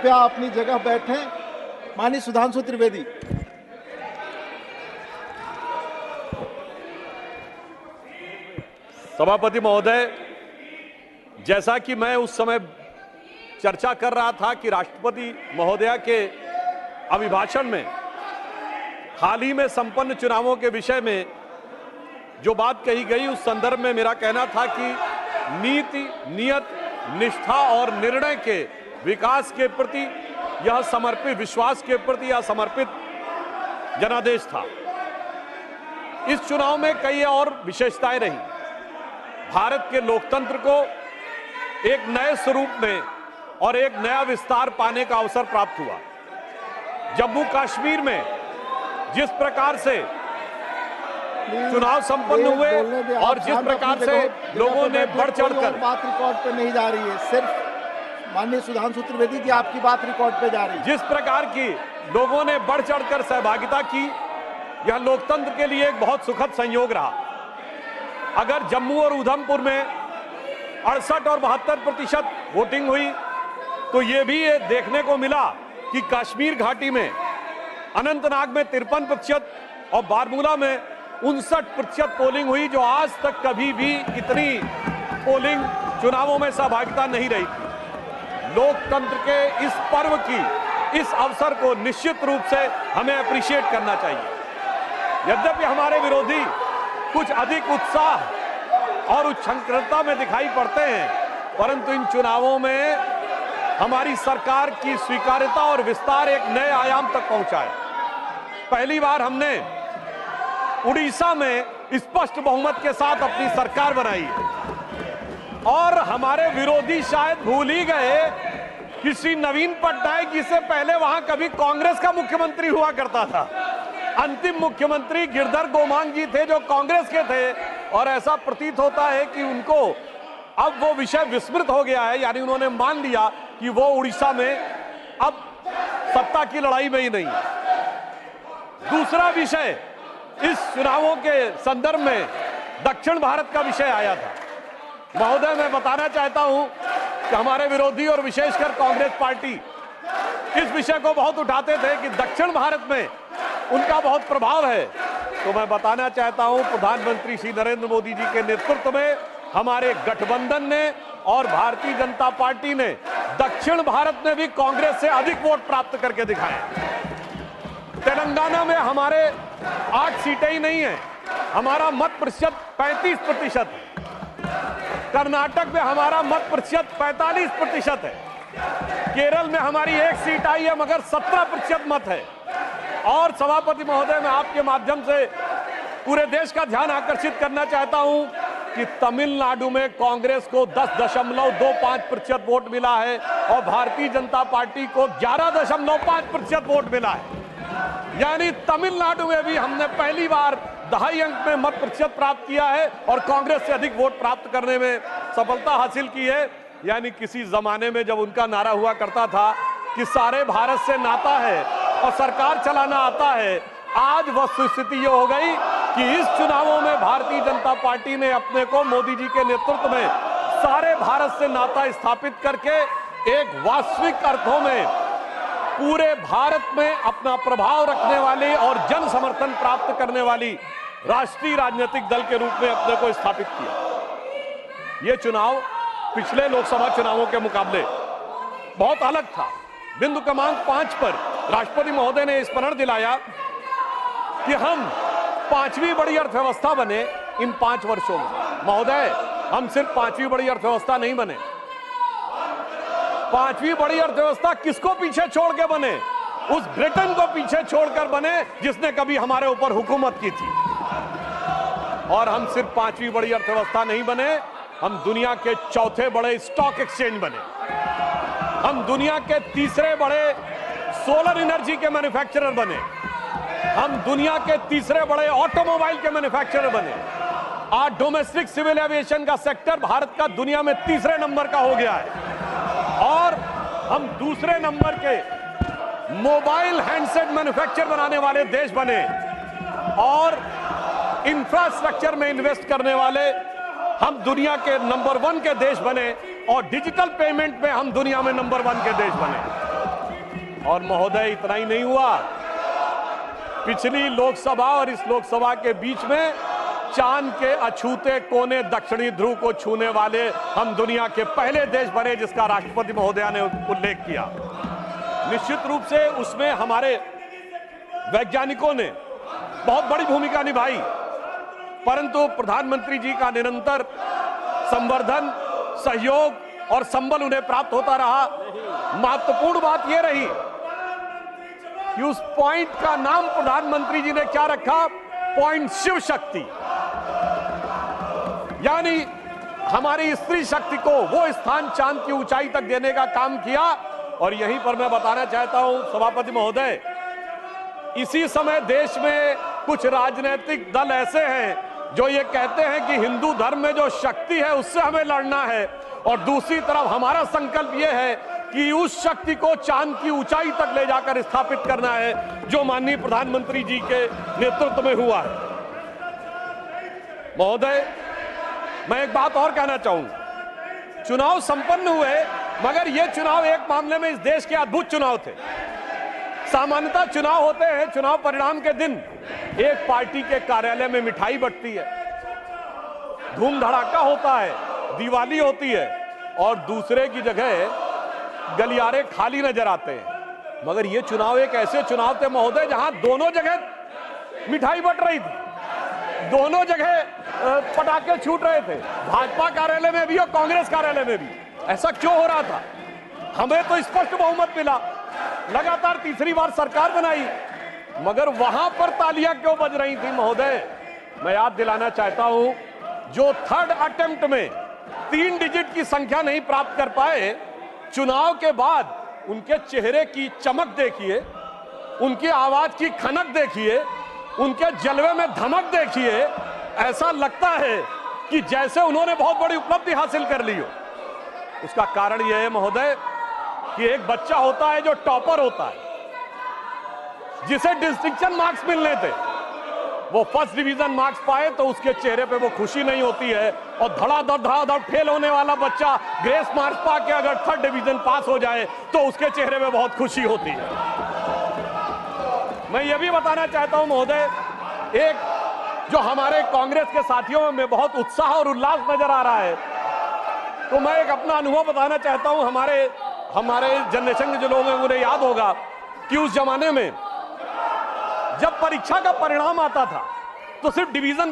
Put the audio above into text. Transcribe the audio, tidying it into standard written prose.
पे आप अपनी जगह बैठे। माननीय सुधांशु त्रिवेदी। सभापति महोदय, जैसा कि मैं उस समय चर्चा कर रहा था कि राष्ट्रपति महोदया के अभिभाषण में हाल ही में संपन्न चुनावों के विषय में जो बात कही गई, उस संदर्भ में मेरा कहना था कि नीति, नियत, निष्ठा और निर्णय के विकास के प्रति यह समर्पित, विश्वास के प्रति यह समर्पित जनादेश था। इस चुनाव में कई और विशेषताएं रही। भारत के लोकतंत्र को एक नए स्वरूप में और एक नया विस्तार पाने का अवसर प्राप्त हुआ। जम्मू कश्मीर में जिस प्रकार से चुनाव संपन्न हुए और जिस प्रकार से लोगों ने बढ़ चढ़कर, बात रिकॉर्ड पे नहीं जा रही है, सिर्फ माननीय सुधांशु त्रिवेदी की आपकी बात रिकॉर्ड पे जा रही है। जिस प्रकार की लोगों ने बढ़ चढ़कर सहभागिता की, यह लोकतंत्र के लिए एक बहुत सुखद संयोग रहा। अगर जम्मू और उधमपुर में 68 और 72% वोटिंग हुई, तो यह भी देखने को मिला कि कश्मीर घाटी में अनंतनाग में 53% और बारामूला में 59% पोलिंग हुई, जो आज तक कभी भी इतनी पोलिंग चुनावों में सहभागिता नहीं रही थी। लोकतंत्र के इस पर्व की, इस अवसर को निश्चित रूप से हमें अप्रिशिएट करना चाहिए। यद्यपि हमारे विरोधी कुछ अधिक उत्साह और उच्छृंखलता में दिखाई पड़ते हैं, परंतु इन चुनावों में हमारी सरकार की स्वीकार्यता और विस्तार एक नए आयाम तक पहुंचा है। पहली बार हमने उड़ीसा में स्पष्ट बहुमत के साथ अपनी सरकार बनाई है और हमारे विरोधी शायद भूल ही गए कि श्री नवीन पटनायक जी से पहले वहां कभी कांग्रेस का मुख्यमंत्री हुआ करता था। अंतिम मुख्यमंत्री गिरधर गोमांग जी थे, जो कांग्रेस के थे, और ऐसा प्रतीत होता है कि उनको अब वो विषय विस्मृत हो गया है, यानी उन्होंने मान लिया कि वो उड़ीसा में अब सत्ता की लड़ाई में ही नहीं है। दूसरा विषय, इस चुनावों के संदर्भ में दक्षिण भारत का विषय आया था। महोदय, मैं बताना चाहता हूं कि हमारे विरोधी और विशेषकर कांग्रेस पार्टी इस विषय को बहुत उठाते थे कि दक्षिण भारत में उनका बहुत प्रभाव है। तो मैं बताना चाहता हूं, प्रधानमंत्री श्री नरेंद्र मोदी जी के नेतृत्व में हमारे गठबंधन ने और भारतीय जनता पार्टी ने दक्षिण भारत में भी कांग्रेस से अधिक वोट प्राप्त करके दिखाए। तेलंगाना में हमारे 8 सीटें ही नहीं है, हमारा मत प्रतिशत 35% है। कर्नाटक में हमारा मत प्रतिशत 45% है। केरल में हमारी 1 सीट आई है, मगर 17% मत है। और सभापति महोदय, मैं आपके माध्यम से पूरे देश का ध्यान आकर्षित करना चाहता हूं कि तमिलनाडु में कांग्रेस को 10.25% वोट मिला है और भारतीय जनता पार्टी को 11.5% वोट मिला है। यानी तमिलनाडु में भी हमने पहली बार 2.5 अंक में मत प्रतिशत प्राप्त किया है और कांग्रेस से अधिक वोट प्राप्त करने में सफलता हासिल की है। यानी किसी जमाने में जब उनका नारा हुआ करता था कि सारे भारत से नाता है और सरकार चलाना आता है, आज वस्तुस्थिति ये हो गई कि इस चुनावों में भारतीय जनता पार्टी ने अपने को मोदी जी के नेतृत्व में सारे भारत से नाता स्थापित करके एक वास्तविक अर्थों में पूरे भारत में अपना प्रभाव रखने वाली और जन समर्थन प्राप्त करने वाली राष्ट्रीय राजनीतिक दल के रूप में अपने को स्थापित किया। यह चुनाव पिछले लोकसभा चुनावों के मुकाबले बहुत अलग था। बिंदु क्रमांक 5 पर राष्ट्रपति महोदय ने स्मरण दिलाया कि हम 5वीं बड़ी अर्थव्यवस्था बने इन 5 वर्षों में। महोदय, हम सिर्फ 5वीं बड़ी अर्थव्यवस्था नहीं बने। 5वीं बड़ी अर्थव्यवस्था किसको पीछे छोड़ के बने? उस ब्रिटेन को पीछे छोड़कर बने जिसने कभी हमारे ऊपर हुकूमत की थी। और हम सिर्फ 5वीं बड़ी अर्थव्यवस्था नहीं बने, हम दुनिया के 4थे बड़े स्टॉक एक्सचेंज बने। हम दुनिया के 3रे बड़े सोलर एनर्जी के मैन्युफैक्चरर बने। हम दुनिया के 3रे बड़े ऑटोमोबाइल के मैन्युफैक्चरर बने। आज डोमेस्टिक सिविल एविएशन का सेक्टर भारत का दुनिया में 3रे नंबर का हो गया है और हम 2रे नंबर के मोबाइल हैंडसेट मैन्युफैक्चर बनाने वाले देश बने और इंफ्रास्ट्रक्चर में इन्वेस्ट करने वाले हम दुनिया के नंबर 1 के देश बने और डिजिटल पेमेंट में हम दुनिया में नंबर 1 के देश बने। और महोदय इतना ही नहीं हुआ, पिछली लोकसभा और इस लोकसभा के बीच में चांद के अछूते कोने दक्षिणी ध्रुव को छूने वाले हम दुनिया के पहले देश बने, जिसका राष्ट्रपति महोदया ने उल्लेख किया। निश्चित रूप से उसमें हमारे वैज्ञानिकों ने बहुत बड़ी भूमिका निभाई, परंतु प्रधानमंत्री जी का निरंतर संवर्धन, सहयोग और संबल उन्हें प्राप्त होता रहा। महत्वपूर्ण बात यह रही कि उस पॉइंट का नाम प्रधानमंत्री जी ने क्या रखा? पॉइंट शिव शक्ति, यानी हमारी स्त्री शक्ति को वो स्थान चांद की ऊंचाई तक देने का काम किया। और यहीं पर मैं बताना चाहता हूं सभापति महोदय, इसी समय देश में कुछ राजनीतिक दल ऐसे हैं जो ये कहते हैं कि हिंदू धर्म में जो शक्ति है उससे हमें लड़ना है, और दूसरी तरफ हमारा संकल्प यह है कि उस शक्ति को चांद की ऊंचाई तक ले जाकर स्थापित करना है, जो माननीय प्रधानमंत्री जी के नेतृत्व में हुआ है। महोदय, मैं एक बात और कहना चाहूंगा, चुनाव संपन्न हुए, मगर ये चुनाव एक मामले में इस देश के अद्भुत चुनाव थे। सामान्यतः चुनाव होते हैं, चुनाव परिणाम के दिन एक पार्टी के कार्यालय में मिठाई बंटती है, धूम धड़ाका होता है, दिवाली होती है, और दूसरे की जगह गलियारे खाली नजर आते हैं। मगर ये चुनाव एक ऐसे चुनाव थे महोदय जहां दोनों जगह मिठाई बंट रही थी, दोनों जगह पटाखे छूट रहे थे, भाजपा कार्यालय में भी और कांग्रेस कार्यालय में भी। ऐसा क्यों हो रहा था? हमें तो स्पष्ट बहुमत मिला, लगातार तीसरी बार सरकार बनाई, मगर वहां पर तालियां क्यों बज रही थी महोदय? मैं याद दिलाना चाहता हूं, जो थर्ड अटेम्प्ट में 3 डिजिट की संख्या नहीं प्राप्त कर पाए, चुनाव के बाद उनके चेहरे की चमक देखिए, उनकी आवाज की खनक देखिए, उनके जलवे में धमक देखिए। ऐसा लगता है कि जैसे उन्होंने बहुत बड़ी उपलब्धि हासिल कर ली हो। उसका कारण यह है महोदय कि एक बच्चा होता है जो टॉपर होता है, जिसे डिस्टिंक्शन मार्क्स मिलने थे, वो फर्स्ट डिवीजन मार्क्स पाए तो उसके चेहरे पे वो खुशी नहीं होती है, और धड़ाधड़ फेल होने वाला बच्चा ग्रेस मार्क्स पा के अगर थर्ड डिवीजन पास हो जाए तो उसके चेहरे पे बहुत खुशी होती है। मैं ये भी बताना चाहता हूं महोदय, एक जो हमारे कांग्रेस के साथियों में बहुत उत्साह और उल्लास नजर आ रहा है, तो मैं एक अपना अनुभव बताना चाहता हूं। हमारे जनरेशन के जो लोग हैं उन्हें याद होगा कि उस जमाने में जब परीक्षा का परिणाम आता था तो सिर्फ डिवीजन